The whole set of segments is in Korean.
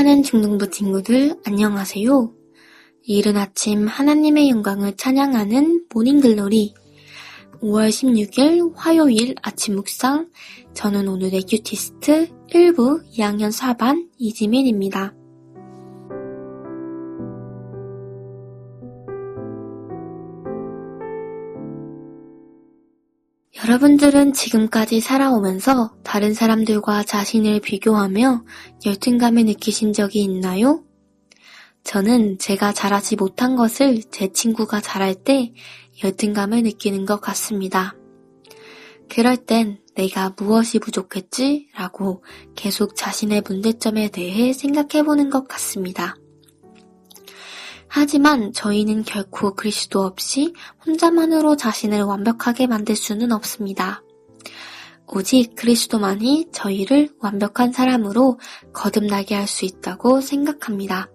사랑하는 중등부 친구들, 안녕하세요. 이른 아침 하나님의 영광을 찬양하는 모닝글로리 5월 16일 화요일 아침 묵상. 저는 오늘의 큐티스트 1부 2학년 4반 이지민입니다. 여러분들은 지금까지 살아오면서 다른 사람들과 자신을 비교하며 열등감을 느끼신 적이 있나요? 저는 제가 잘하지 못한 것을 제 친구가 잘할 때 열등감을 느끼는 것 같습니다. 그럴 땐 내가 무엇이 부족했지? 라고 계속 자신의 문제점에 대해 생각해보는 것 같습니다. 하지만 저희는 결코 그리스도 없이 혼자만으로 자신을 완벽하게 만들 수는 없습니다. 오직 그리스도만이 저희를 완벽한 사람으로 거듭나게 할 수 있다고 생각합니다.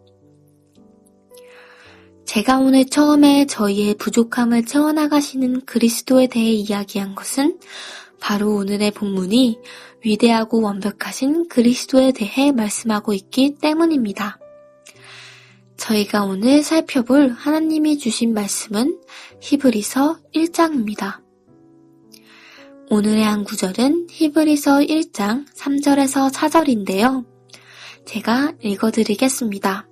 제가 오늘 처음에 저희의 부족함을 채워나가시는 그리스도에 대해 이야기한 것은 바로 오늘의 본문이 위대하고 완벽하신 그리스도에 대해 말씀하고 있기 때문입니다. 저희가 오늘 살펴볼 하나님이 주신 말씀은 히브리서 1장입니다. 오늘의 한 구절은 히브리서 1장 3절에서 4절인데요. 제가 읽어드리겠습니다.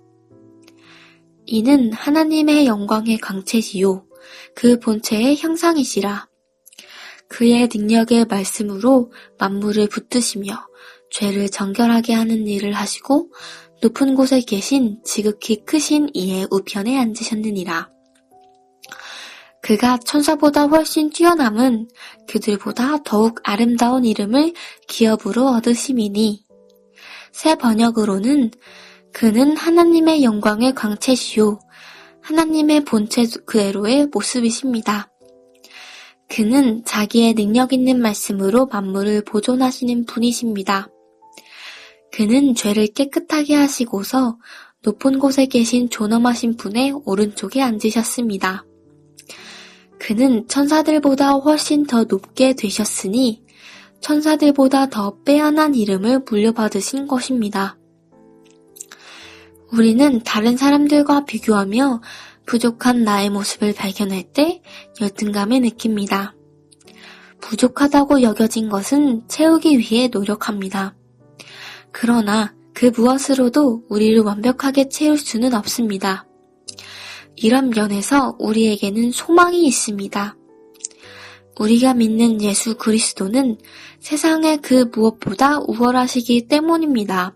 이는 하나님의 영광의 광채시요 그 본체의 형상이시라. 그의 능력의 말씀으로 만물을 붙드시며 죄를 정결하게 하는 일을 하시고 높은 곳에 계신 지극히 크신 이의 우편에 앉으셨느니라. 그가 천사보다 훨씬 뛰어남은 그들보다 더욱 아름다운 이름을 기업으로 얻으심이니 새 번역으로는 그는 하나님의 영광의 광채시요 하나님의 본체 그대로의 모습이십니다. 그는 자기의 능력 있는 말씀으로 만물을 보존하시는 분이십니다. 그는 죄를 깨끗하게 하시고서 높은 곳에 계신 존엄하신 분의 오른쪽에 앉으셨습니다. 그는 천사들보다 훨씬 더 높게 되셨으니 천사들보다 더 빼어난 이름을 물려받으신 것입니다. 우리는 다른 사람들과 비교하며 부족한 나의 모습을 발견할 때 열등감을 느낍니다. 부족하다고 여겨진 것은 채우기 위해 노력합니다. 그러나 그 무엇으로도 우리를 완벽하게 채울 수는 없습니다. 이런 면에서 우리에게는 소망이 있습니다. 우리가 믿는 예수 그리스도는 세상의 그 무엇보다 우월하시기 때문입니다.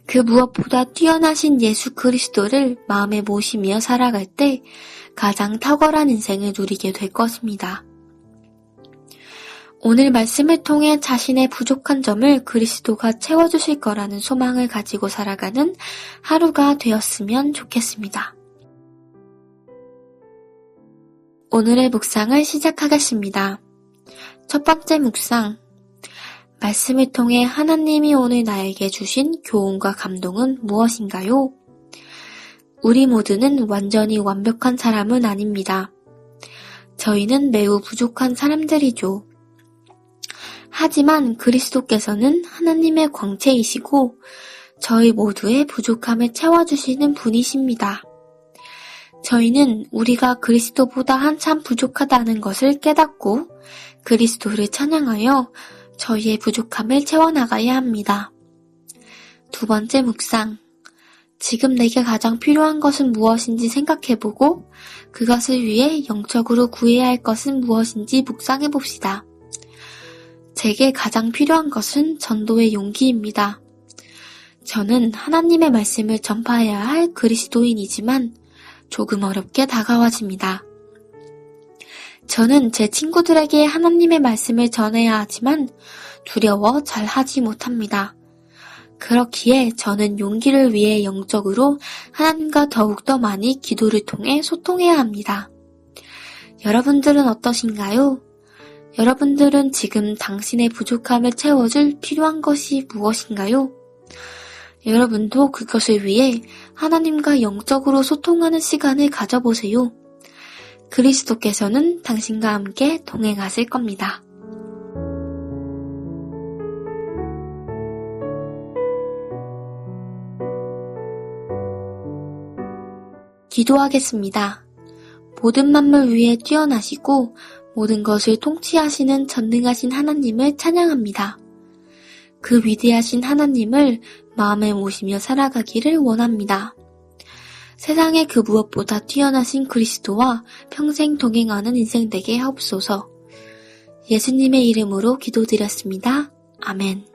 그 무엇보다 뛰어나신 예수 그리스도를 마음에 모시며 살아갈 때 가장 탁월한 인생을 누리게 될 것입니다. 오늘 말씀을 통해 자신의 부족한 점을 그리스도가 채워주실 거라는 소망을 가지고 살아가는 하루가 되었으면 좋겠습니다. 오늘의 묵상을 시작하겠습니다. 첫 번째 묵상. 말씀을 통해 하나님이 오늘 나에게 주신 교훈과 감동은 무엇인가요? 우리 모두는 완전히 완벽한 사람은 아닙니다. 저희는 매우 부족한 사람들이죠. 하지만 그리스도께서는 하나님의 광채이시고 저희 모두의 부족함을 채워주시는 분이십니다. 저희는 우리가 그리스도보다 한참 부족하다는 것을 깨닫고 그리스도를 찬양하여 저희의 부족함을 채워나가야 합니다. 두 번째 묵상. 지금 내게 가장 필요한 것은 무엇인지 생각해보고 그것을 위해 영적으로 구해야 할 것은 무엇인지 묵상해봅시다. 제게 가장 필요한 것은 전도의 용기입니다. 저는 하나님의 말씀을 전파해야 할 그리스도인이지만 조금 어렵게 다가와집니다. 저는 제 친구들에게 하나님의 말씀을 전해야 하지만 두려워 잘 하지 못합니다. 그렇기에 저는 용기를 위해 영적으로 하나님과 더욱더 많이 기도를 통해 소통해야 합니다. 여러분들은 어떠신가요? 여러분들은 지금 당신의 부족함을 채워줄 필요한 것이 무엇인가요? 여러분도 그것을 위해 하나님과 영적으로 소통하는 시간을 가져보세요. 그리스도께서는 당신과 함께 동행하실 겁니다. 기도하겠습니다. 모든 만물 위에 뛰어나시고 모든 것을 통치하시는 전능하신 하나님을 찬양합니다. 그 위대하신 하나님을 마음에 모시며 살아가기를 원합니다. 세상의 그 무엇보다 뛰어나신 그리스도와 평생 동행하는 인생 되게 하옵소서. 예수님의 이름으로 기도드렸습니다. 아멘.